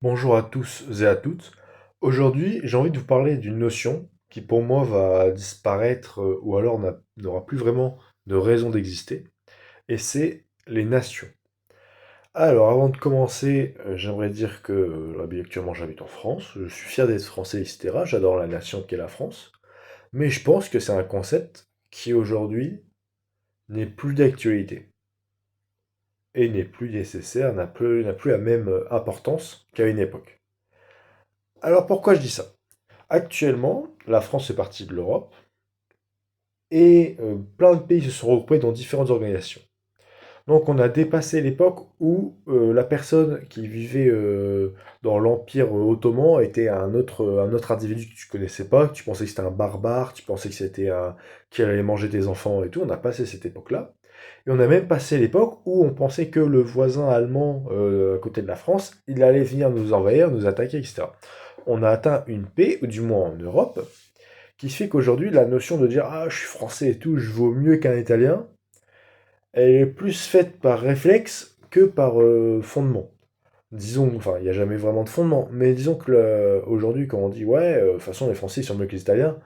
Bonjour à tous et à toutes. Aujourd'hui, j'ai envie de vous parler d'une notion qui pour moi va disparaître ou alors n'aura plus vraiment de raison d'exister, et c'est les nations. Alors avant de commencer, j'aimerais dire que actuellement j'habite en France, je suis fier d'être français, etc. J'adore la nation qu'est la France, mais je pense que c'est un concept qui aujourd'hui n'est plus d'actualité et n'est plus nécessaire, n'a plus la même importance qu'à une époque. Alors pourquoi je dis ça? Actuellement, la France fait partie de l'Europe et plein de pays se sont regroupés dans différentes organisations. Donc on a dépassé l'époque où la personne qui vivait dans l'Empire ottoman était un autre individu que tu connaissais pas, que tu pensais que c'était un barbare, tu pensais que c'était un qui allait manger tes enfants et tout. On a passé cette époque-là. Et on a même passé l'époque où on pensait que le voisin allemand à côté de la France, il allait venir nous envahir, nous attaquer, etc. On a atteint une paix, ou du moins en Europe, qui fait qu'aujourd'hui, la notion de dire «Ah, je suis français et tout, je vaux mieux qu'un Italien», elle est plus faite par réflexe que par fondement. Disons, enfin, il n'y a jamais vraiment de fondement, mais disons que aujourd'hui, quand on dit «Ouais, de toute façon, les Français ils sont mieux que les Italiens»,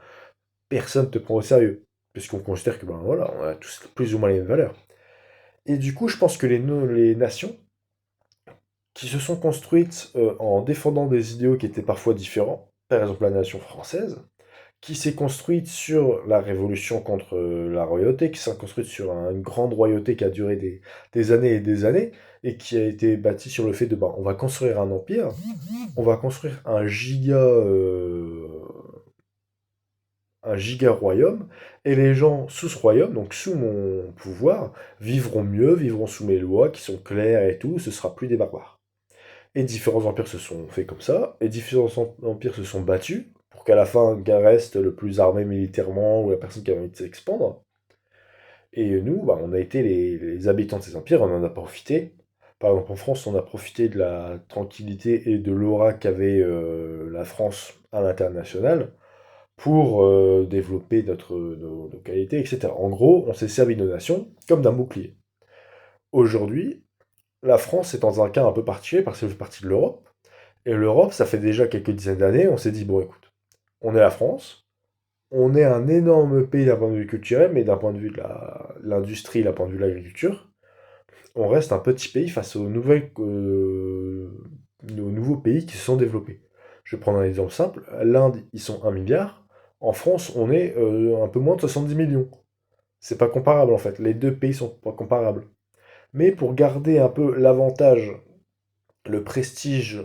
personne ne te prend au sérieux, puisqu'on considère que, ben voilà, on a tous plus ou moins les mêmes valeurs. Et du coup, je pense que les nations qui se sont construites en défendant des idéaux qui étaient parfois différents, par exemple la nation française, qui s'est construite sur la révolution contre la royauté, qui s'est construite sur une grande royauté qui a duré des années et des années, et qui a été bâtie sur le fait de, bah, on va construire un empire, on va construire un giga royaume, et les gens sous ce royaume, donc sous mon pouvoir, vivront mieux, vivront sous mes lois, qui sont claires et tout, ce sera plus des barbares. Et différents empires se sont faits comme ça, et différents empires se sont battus, pour qu'à la fin, qu'un reste le plus armé militairement, ou la personne qui a envie de s'expandre. Et nous, bah, on a été les habitants de ces empires, on en a profité. Par exemple, en France, on a profité de la tranquillité et de l'aura qu'avait la France à l'international pour développer nos qualités, etc. En gros, on s'est servi de nos nations comme d'un bouclier. Aujourd'hui, la France est dans un cas un peu particulier parce qu'elle fait partie de l'Europe. Et l'Europe, ça fait déjà quelques dizaines d'années, on s'est dit, bon écoute, on est la France, on est un énorme pays d'un point de vue culturel, mais d'un point de vue de l'industrie, d'un point de vue de l'agriculture, on reste un petit pays face aux nouveaux pays qui se sont développés. Je vais prendre un exemple simple, l'Inde, ils sont 1 milliard, en France, on est un peu moins de 70 millions. C'est pas comparable en fait, les deux pays sont pas comparables. Mais pour garder un peu l'avantage, le prestige,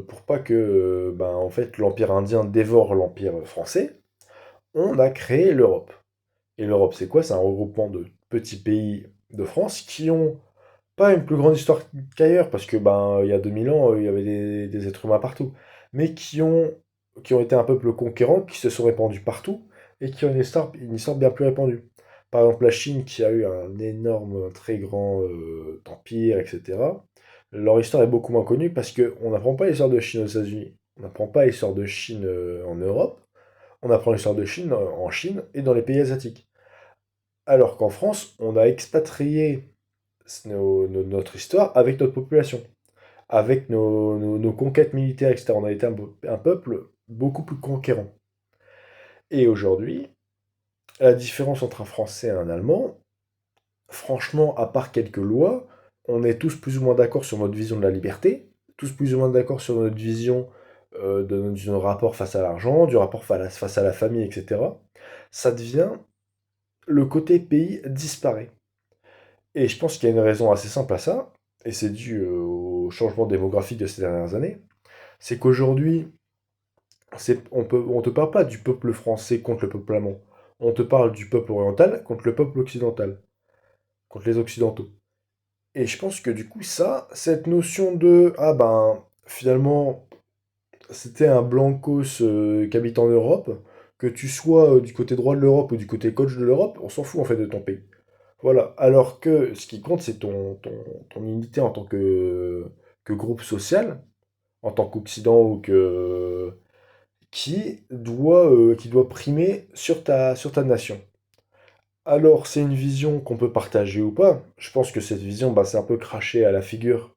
pour pas que ben, en fait, l'Empire indien dévore l'Empire français, on a créé l'Europe. Et l'Europe, c'est quoi? C'est un regroupement de petits pays de France qui ont pas une plus grande histoire qu'ailleurs, parce que ben, il y a 2000 ans, il y avait des êtres humains partout, mais qui ont été un peuple conquérant, qui se sont répandus partout, et qui ont une histoire bien plus répandue. Par exemple, la Chine, qui a eu un énorme, très grand empire, etc. Leur histoire est beaucoup moins connue parce qu'on n'apprend pas l'histoire de Chine aux États-Unis, on n'apprend pas l'histoire de Chine en Europe, on apprend l'histoire de Chine en Chine et dans les pays asiatiques. Alors qu'en France, on a expatrié notre histoire avec notre population, avec nos conquêtes militaires, etc. On a été un peuple beaucoup plus conquérant. Et aujourd'hui, la différence entre un Français et un Allemand, franchement, à part quelques lois, on est tous plus ou moins d'accord sur notre vision de la liberté, tous plus ou moins d'accord sur notre vision de nos rapports face à l'argent, du rapport face à la famille, etc. Ça devient, le côté pays disparaît. Et je pense qu'il y a une raison assez simple à ça, et c'est dû au changement démographique de ces dernières années, c'est qu'aujourd'hui, on te parle pas du peuple français contre le peuple allemand, on te parle du peuple oriental contre le peuple occidental, contre les occidentaux. Et je pense que du coup, ça, cette notion de, ah ben, finalement, c'était un blancos qui habite en Europe, que tu sois du côté droit de l'Europe ou du côté gauche de l'Europe, on s'en fout en fait de ton pays. Voilà. Alors que ce qui compte, c'est ton unité en tant que groupe social, en tant qu'Occident ou qui doit primer sur ta nation. Alors, c'est une vision qu'on peut partager ou pas. Je pense que cette vision, bah, c'est un peu craché à la figure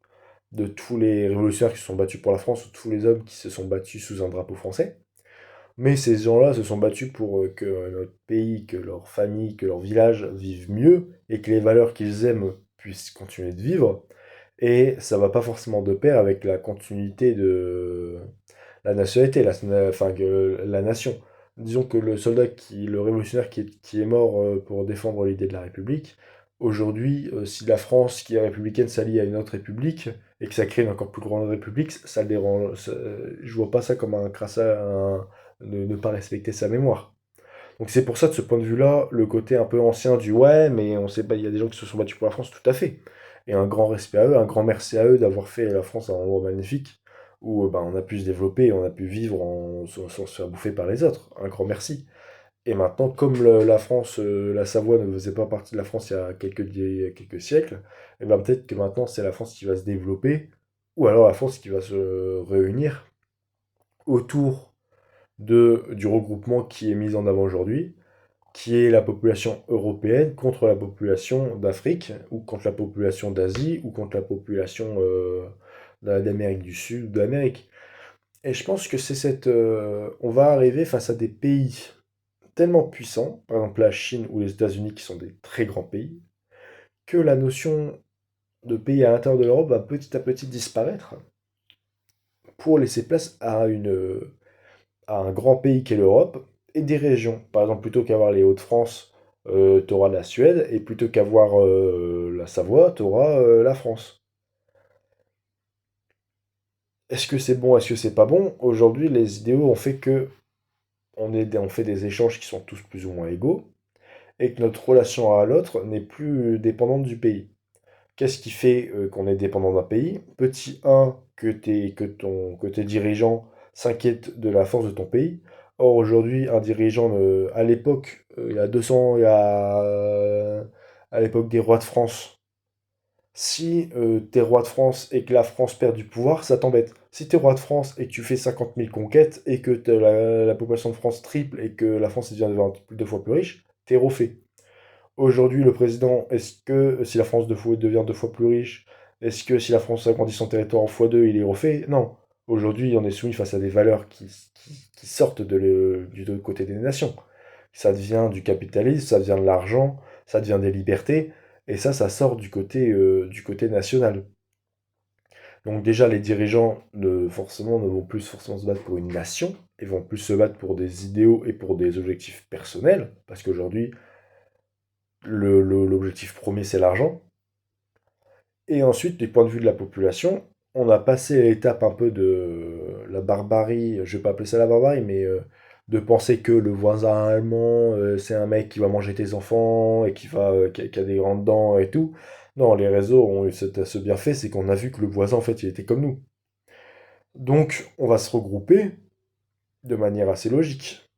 de tous les révolutionnaires qui se sont battus pour la France, ou tous les hommes qui se sont battus sous un drapeau français. Mais ces gens-là se sont battus pour que notre pays, que leur famille, que leur village vivent mieux et que les valeurs qu'ils aiment puissent continuer de vivre. Et ça va pas forcément de pair avec la continuité de la nationalité, enfin que la nation. Disons que le révolutionnaire qui est mort pour défendre l'idée de la République, aujourd'hui, si la France qui est républicaine s'allie à une autre république et que ça crée une encore plus grande république, ça le dérange. Je vois pas ça comme un crassa, ne pas respecter sa mémoire. Donc c'est pour ça, de ce point de vue-là, le côté un peu ancien du ouais, mais on sait pas, il y a des gens qui se sont battus pour la France, tout à fait. Et un grand respect à eux, un grand merci à eux d'avoir fait la France un endroit magnifique où ben, on a pu se développer, on a pu vivre sans se faire bouffer par les autres. Un grand merci. Et maintenant, comme la France, la Savoie ne faisait pas partie de la France il y a quelques siècles, et ben peut-être que maintenant c'est la France qui va se développer, ou alors la France qui va se réunir autour du regroupement qui est mis en avant aujourd'hui, qui est la population européenne contre la population d'Afrique, ou contre la population d'Asie, ou contre la population d'Amérique du Sud ou d'Amérique. Et je pense que on va arriver face à des pays tellement puissants, par exemple la Chine ou les États-Unis qui sont des très grands pays, que la notion de pays à l'intérieur de l'Europe va petit à petit disparaître pour laisser place à un grand pays qu'est l'Europe et des régions. Par exemple, plutôt qu'avoir les Hauts-de-France, tu auras la Suède, et plutôt qu'avoir la Savoie, tu auras la France. Est-ce que c'est bon, est-ce que c'est pas bon? Aujourd'hui, les idéaux ont fait que on fait des échanges qui sont tous plus ou moins égaux, et que notre relation à l'autre n'est plus dépendante du pays. Qu'est-ce qui fait qu'on est dépendant d'un pays? Petit 1, que tes dirigeants s'inquiètent de la force de ton pays. Or, aujourd'hui, un dirigeant, à l'époque, il y a 200, à l'époque des rois de France, si t'es roi de France et que la France perd du pouvoir, ça t'embête. Si t'es roi de France et que tu fais 50 000 conquêtes et que la population de France triple et que la France devient deux fois plus riche, t'es refait. Aujourd'hui, le président, est-ce que si la France devient deux fois plus riche, est-ce que si la France agrandit son territoire en fois 2, il est refait? Non. Aujourd'hui, on est soumis face à des valeurs qui sortent du côté des nations. Ça devient du capitalisme, ça devient de l'argent, ça devient des libertés, et ça sort du côté national. Donc déjà, les dirigeants ne vont plus forcément se battre pour une nation, ils vont plus se battre pour des idéaux et pour des objectifs personnels, parce qu'aujourd'hui, l'objectif premier, c'est l'argent. Et ensuite, du point de vue de la population, on a passé l'étape un peu de la barbarie, je vais pas appeler ça la barbarie, mais de penser que le voisin allemand, c'est un mec qui va manger tes enfants et qui a des grandes dents et tout. Non, les réseaux ont eu ce bienfait, c'est qu'on a vu que le voisin, en fait, il était comme nous. Donc, on va se regrouper de manière assez logique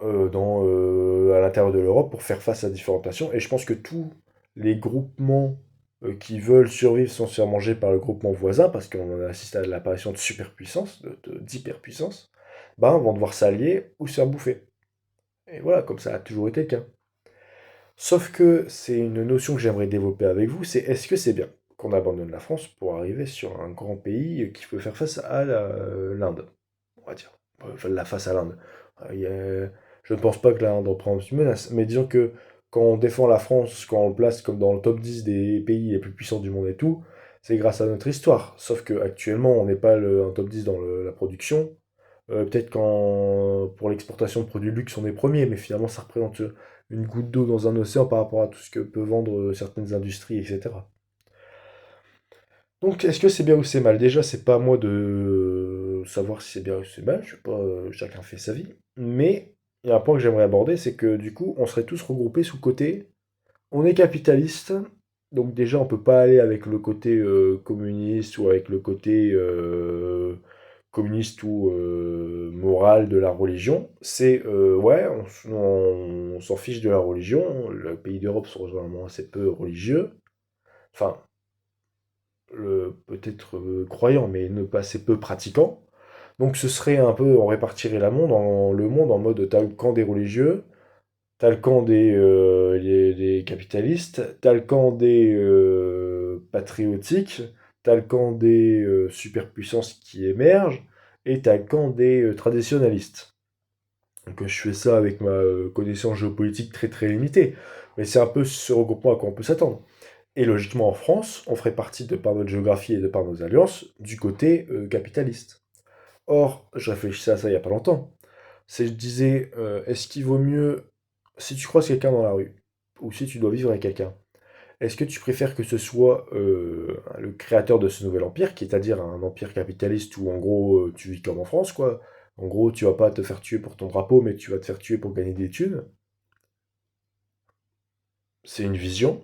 à l'intérieur de l'Europe pour faire face à différentes nations. Et je pense que tous les groupements qui veulent survivre sans se faire manger par le groupement voisin, parce qu'on a assisté à l'apparition de superpuissances, d'hyperpuissances, ben, vont devoir s'allier ou se faire bouffer. Et voilà, comme ça a toujours été le cas. Sauf que c'est une notion que j'aimerais développer avec vous, c'est est-ce que c'est bien qu'on abandonne la France pour arriver sur un grand pays qui peut faire face à l'Inde, on va dire. La face à l'Inde. Je ne pense pas que l'Inde représente une menace, mais disons que quand on défend la France, quand on le place comme dans le top 10 des pays les plus puissants du monde et tout, c'est grâce à notre histoire. Sauf qu'actuellement, on n'est pas un top 10 dans la production. Peut-être quand pour l'exportation de produits de luxe, on est premier, mais finalement, ça représente une goutte d'eau dans un océan par rapport à tout ce que peuvent vendre certaines industries, etc. Donc, est-ce que c'est bien ou c'est mal? Déjà, c'est pas à moi de savoir si c'est bien ou c'est mal, je sais pas, chacun fait sa vie. Mais il y a un point que j'aimerais aborder, c'est que du coup, on serait tous regroupés sous le côté, on est capitaliste, donc déjà, on peut pas aller avec le côté communiste ou avec le côté communiste ou moral de la religion. C'est, ouais, on s'en fiche de la religion, les pays d'Europe sont généralement assez peu religieux. Enfin, peut-être croyants, mais ne pas assez peu pratiquants. Donc ce serait un peu, on répartirait le monde en mode, t'as le camp des religieux, t'as le camp des capitalistes, t'as le camp des patriotiques, T'as le camp des superpuissances qui émergent, et t'as le camp des traditionalistes. Donc je fais ça avec ma connaissance géopolitique très très limitée, mais c'est un peu ce regroupement à quoi on peut s'attendre. Et logiquement en France, on ferait partie, de par notre géographie et de par nos alliances, du côté capitaliste. Or, je réfléchissais à ça il n'y a pas longtemps. C'est je disais, est-ce qu'il vaut mieux, si tu croises quelqu'un dans la rue, ou si tu dois vivre avec quelqu'un, est-ce que tu préfères que ce soit le créateur de ce nouvel empire, qui est à dire un empire capitaliste où en gros tu vis comme en France, quoi. En gros, tu vas pas te faire tuer pour ton drapeau, mais tu vas te faire tuer pour gagner des thunes. C'est une vision.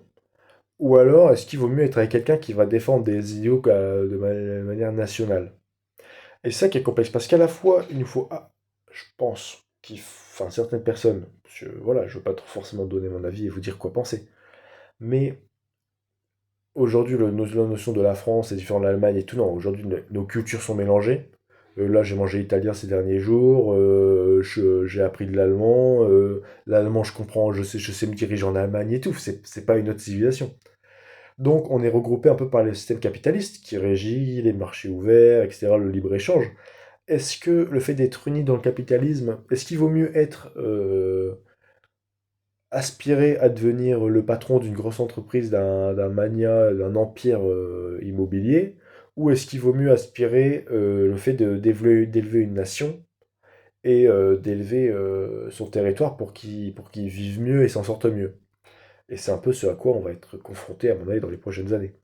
Ou alors, est-ce qu'il vaut mieux être avec quelqu'un qui va défendre des idéaux de manière nationale? Et c'est ça qui est complexe, parce qu'à la fois, il nous faut, je pense, enfin, certaines personnes, voilà, je veux pas trop forcément donner mon avis et vous dire quoi penser, mais aujourd'hui, la notion de la France est différente de l'Allemagne et tout, non, aujourd'hui, nos cultures sont mélangées. Là, j'ai mangé italien ces derniers jours, j'ai appris de l'allemand, l'allemand, je comprends, je sais me diriger en Allemagne et tout, c'est pas une autre civilisation. Donc, on est regroupé un peu par le système capitaliste qui régit les marchés ouverts, etc., le libre-échange. Est-ce que le fait d'être uni dans le capitalisme, est-ce qu'il vaut mieux être aspirer à devenir le patron d'une grosse entreprise, d'un mania, d'un empire immobilier, ou est-ce qu'il vaut mieux aspirer le fait d'élever une nation et d'élever son territoire pour qu'il vive mieux et s'en sorte mieux? Et c'est un peu ce à quoi on va être confronté, à mon avis, dans les prochaines années.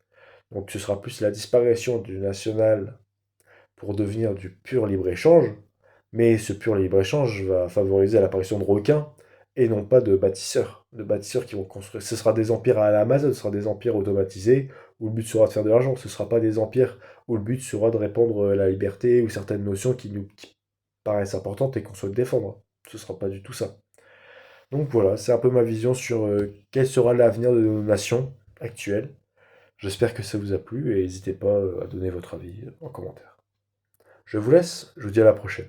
Donc ce sera plus la disparition du national pour devenir du pur libre-échange, mais ce pur libre-échange va favoriser l'apparition de requins et non pas de bâtisseurs qui vont construire. Ce sera des empires à l'Amazon, ce sera des empires automatisés où le but sera de faire de l'argent. Ce ne sera pas des empires où le but sera de répandre la liberté ou certaines notions qui paraissent importantes et qu'on souhaite défendre. Ce ne sera pas du tout ça. Donc voilà, c'est un peu ma vision sur quel sera l'avenir de nos nations actuelles. J'espère que ça vous a plu et n'hésitez pas à donner votre avis en commentaire. Je vous laisse, je vous dis à la prochaine.